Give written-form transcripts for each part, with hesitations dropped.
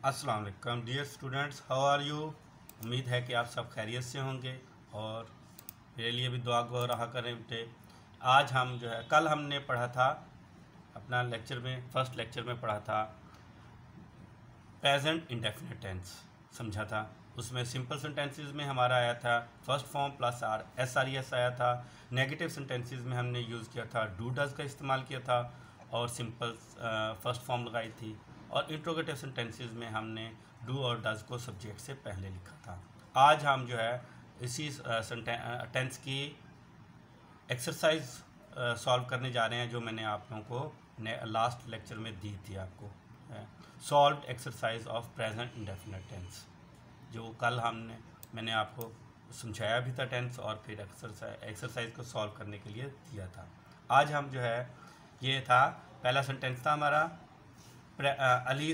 अस्सलाम वालेकुम dear students, how are you. उम्मीद है कि आप सब खैरियत से होंगे और मेरे लिए भी दुआ गो रहा करें बेटे। आज हम जो है कल हमने पढ़ा था अपना लेक्चर में, फर्स्ट लेक्चर में पढ़ा था प्रेजेंट इंडेफिनिट टेंस, समझा था। उसमें सिंपल सेंटेंसेस में हमारा आया था first form plus R S R E S आया था। नेगेटिव सेंटेंसेस में हमने यूज़ किया था डू डज का इस्तेमाल किया था और सिंपल फर्स्ट फॉर्म लगाई थी। और इंट्रोगेटिव सेंटेंसेस में हमने डू और डज को सब्जेक्ट से पहले लिखा था। आज हम जो है इसी टेंस की एक्सरसाइज सॉल्व करने जा रहे हैं जो मैंने आप लोगों को लास्ट लेक्चर में दी थी आपको। Solve exercise of present indefinite tense, जो कल मैंने आपको समझाया भी था टेंस और फिर एक्सरसाइज को सॉल्व करने के लिए दिया था। आज हम जो है ये था पहला सेंटेंस था हमारा, अली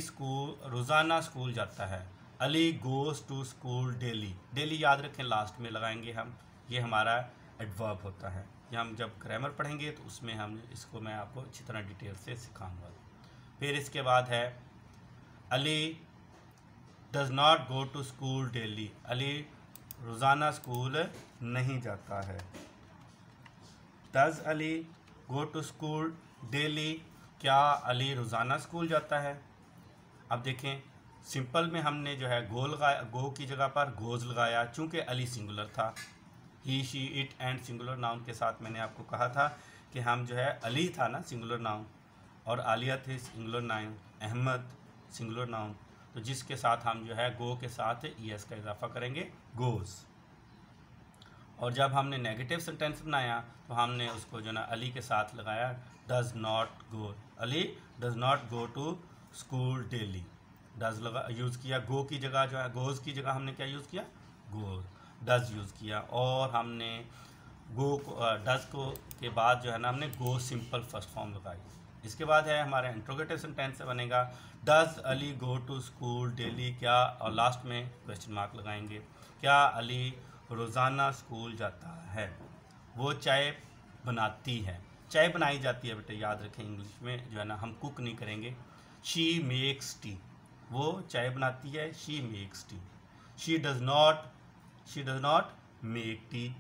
रोज़ाना स्कूल जाता है। Ali goes to school daily. Daily याद रखें, लास्ट में लगाएंगे हम, ये हमारा एडवर्ब होता है। ये हम जब ग्रामर पढ़ेंगे तो उसमें हम इसको मैं आपको अच्छी तरह डिटेल से सिखाऊंगा। फिर इसके बाद है Ali does not go to school daily. Ali रोज़ाना स्कूल नहीं जाता है। Does Ali go to school daily, क्या अली रोज़ाना स्कूल जाता है। अब देखें, सिंपल में हमने जो है गो की जगह पर गोज़ लगाया, चूँकि अली सिंगुलर था। He she it and singular noun के साथ मैंने आपको कहा था कि हम जो है अली था ना सिंगुलर नाउन, और आलिया थे singular noun, Ahmed singular noun, तो जिसके साथ हम जो है गो के साथ ईएस का इजाफा करेंगे, गोज़। और जब हमने नेगेटिव सेंटेंस बनाया तो हमने उसको जो ना अली के साथ लगाया, does not go. Ali does not go to school daily. Does लगा यूज़ किया, गो की जगह जो है गोज़ की जगह हमने क्या यूज़ किया, गो। डज यूज़ किया, और हमने गो को डज को के बाद जो है ना हमने गो सिंपल फर्स्ट फॉर्म लगाई। इसके बाद है हमारा इंट्रोगेटिव सेंटेंस बनेगा, does Ali go to school daily, क्या, और लास्ट में क्वेश्चन मार्क लगाएंगे, क्या अली रोज़ाना स्कूल जाता है। वो चाय बनाती है, चाय बनाई जाती है बेटे, याद रखें इंग्लिश में जो है ना हम कुक नहीं करेंगे। शी मेक्स टी, वो चाय बनाती है, she makes T. She does not make tea.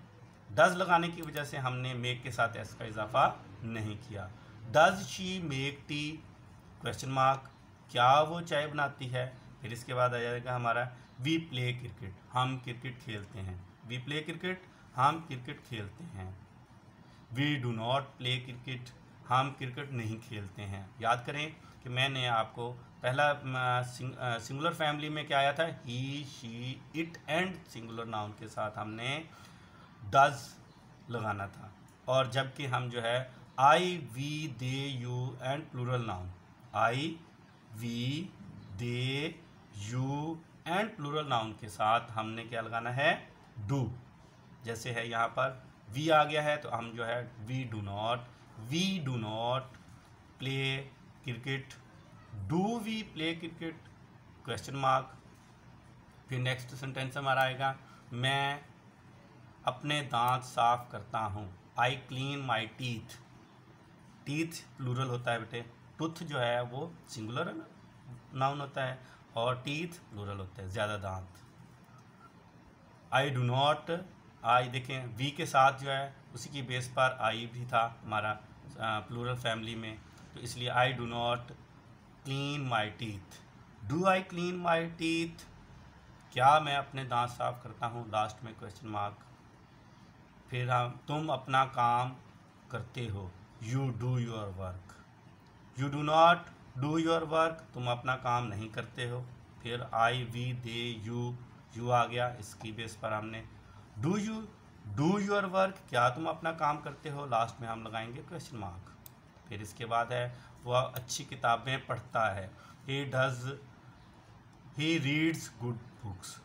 Does लगाने की वजह से हमने मेक के साथ एस का इजाफा नहीं किया। Does she make tea question mark, क्या वो चाय बनाती है। फिर इसके बाद आ जाएगा हमारा वी प्ले क्रिकेट, हम क्रिकेट खेलते हैं। वी प्ले क्रिकेट, हम क्रिकेट खेलते हैं। We do not play cricket, हम क्रिकेट नहीं खेलते हैं। याद करें कि मैंने आपको पहला सिंगुलर फैमिली में क्या आया था, he she it and singular noun के साथ हमने डज लगाना था। और जबकि हम जो है I we they you and plural noun, I we they you and plural noun के साथ हमने क्या लगाना है, डू। जैसे है यहाँ पर वी आ गया है तो हम जो है we do not play cricket. Do we play cricket question mark. फिर नेक्स्ट सेंटेंस हमारा आएगा, मैं अपने दांत साफ करता हूँ। I clean my teeth. Teeth plural होता है बेटे, टूथ जो है वो सिंगुलर नाउन होता है और टीथ प्लूरल होता है, ज़्यादा दांत। आई डू नॉट, आई देखें वी के साथ जो है उसी की बेस पर आई भी था हमारा प्लूरल फैमिली में, तो इसलिए आई do not clean my teeth. Do I clean my teeth, क्या मैं अपने दांत साफ करता हूँ, लास्ट में क्वेश्चन मार्क। फिर हम तुम अपना काम करते हो, you do your work. You do not do your work, तुम अपना काम नहीं करते हो। फिर आई वी दे यू आ गया, इसकी बेस पर हमने डू योर वर्क, क्या तुम अपना काम करते हो, लास्ट में हम लगाएंगे क्वेश्चन मार्क। फिर इसके बाद है वह अच्छी किताबें पढ़ता है, ही रीड्स गुड बुक्स,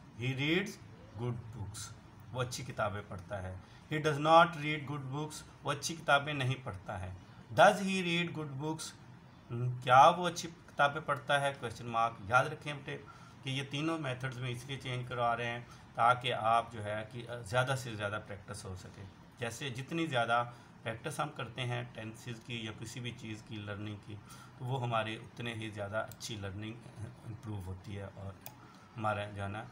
वो अच्छी किताबें पढ़ता है। He does not read good books, वो अच्छी किताबें नहीं पढ़ता है। Does he read good books, क्या वो अच्छी किताबें पढ़ता है, क्वेश्चन मार्क। याद रखें बेटे कि ये तीनों मेथड्स में इसलिए चेंज करवा रहे हैं ताकि आप जो है कि ज़्यादा से ज़्यादा प्रैक्टिस हो सके। जैसे जितनी ज़्यादा प्रैक्टिस हम करते हैं टेंसेस की या किसी भी चीज़ की लर्निंग की, तो वो हमारे उतने ही ज़्यादा अच्छी लर्निंग इम्प्रूव होती है और हमारा जो है ना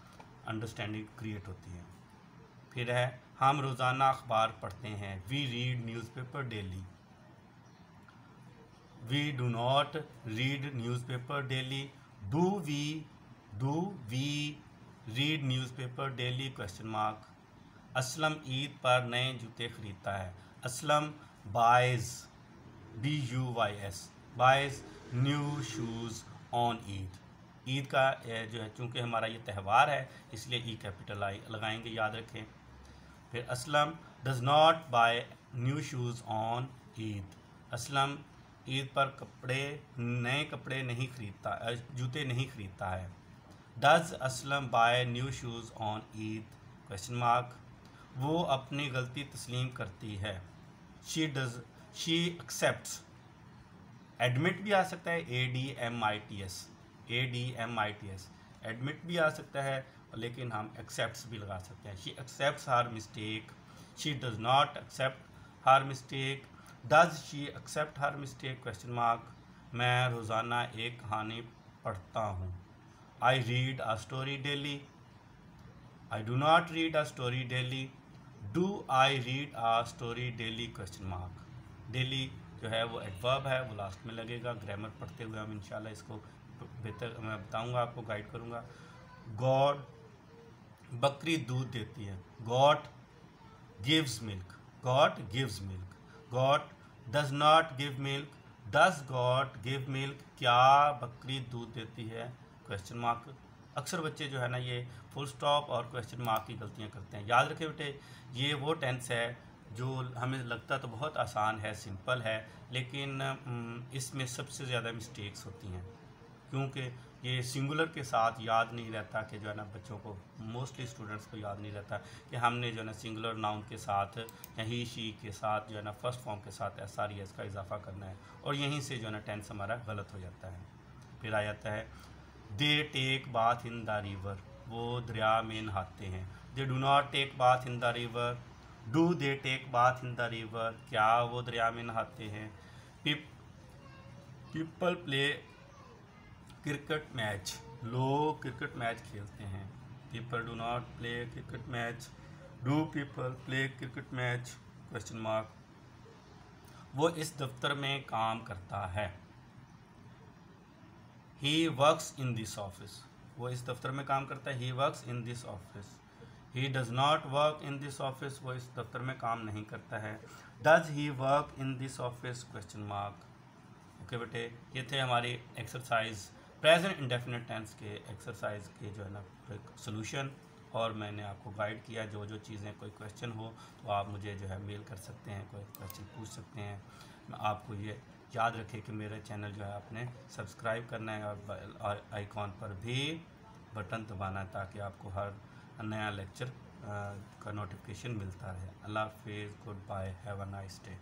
अंडरस्टैंडिंग क्रिएट होती है। फिर है हम रोज़ाना अखबार पढ़ते हैं, we read newspaper daily. We do not read newspaper daily. Do we read newspaper daily question mark. Aslam Eid पर नए जूते खरीदता है। Aslam buys BUYS buys new shoes on Eid. Eid का जो है चूँकि हमारा ये त्यौहार है इसलिए ई कैपिटल आई लगाएंगे, याद रखें। फिर Aslam does not buy new shoes on Eid. Aslam Eid पर नए कपड़े नहीं खरीदता, जूते नहीं खरीदता है। Does Aslam buy new shoes on Eid question mark. वो अपनी गलती तस्लीम करती है। She accepts. एडमिट भी आ सकता है, ADMITS एडमिट भी आ सकता है, लेकिन हम एक्सेप्ट्स भी लगा सकते हैं। She accepts her mistake. She does not accept her mistake. Does she accept her mistake question mark. मैं रोज़ाना एक कहानी पढ़ता हूँ। I read a story daily. I do not read a story daily. Do I read a story daily question mark. Daily जो है वो adverb है, वो लास्ट में लगेगा। ग्रामर पढ़ते हुए हम इंशाल्लाह इसको बेहतर मैं बताऊंगा, आपको गाइड करूंगा। गॉड बकरी दूध देती है। God gives milk. God gives milk. God does not give milk. Does God give milk. क्या बकरी दूध देती है क्वेश्चन मार्क। अक्सर बच्चे जो है ना ये फुल स्टॉप और क्वेश्चन मार्क की गलतियां करते हैं। याद रखें बेटे, ये वो टेंस है जो हमें लगता तो बहुत आसान है, सिंपल है, लेकिन इसमें सबसे ज़्यादा मिस्टेक्स होती हैं क्योंकि ये सिंगुलर के साथ याद नहीं रहता कि जो है ना बच्चों को, मोस्टली स्टूडेंट्स को याद नहीं रहता कि हमने जो है ना सिंगुलर नाउन के साथ या ही शी के साथ जो है ना फर्स्ट फॉर्म के साथ SRES का इजाफा करना है, और यहीं से जो है ना टेंस हमारा गलत हो जाता है। फिर आ जाता है they take bath in the river. वो दरिया में नहाते हैं। They do not take bath in the river. Do they take bath in the river. क्या वो दरिया में नहाते हैं। People play cricket match. लोग क्रिकेट मैच खेलते हैं। People do not play cricket match. Do people play cricket match question mark. वो इस दफ्तर में काम करता है। He works in this office. वो इस दफ्तर में काम करता है। He works in this office. He does not work in this office. वो इस दफ्तर में काम नहीं करता है। Does he work in this office question mark. Okay बेटे, ये थे हमारी एक्सरसाइज प्रेजेंट इंडेफिनिट टेंस के एक्सरसाइज के जो है ना सोल्यूशन, और मैंने आपको गाइड किया। जो जो चीज़ें, कोई क्वेश्चन हो तो आप मुझे जो है मेल कर सकते हैं, कोई क्वेश्चन पूछ सकते हैं। मैं आपको ये याद रखें कि मेरा चैनल जो है आपने सब्सक्राइब करना है और आइकॉन पर भी बटन दबाना है ताकि आपको हर नया लेक्चर का नोटिफिकेशन मिलता रहे। अल्लाह हाफिज़, good bye, have a nice day.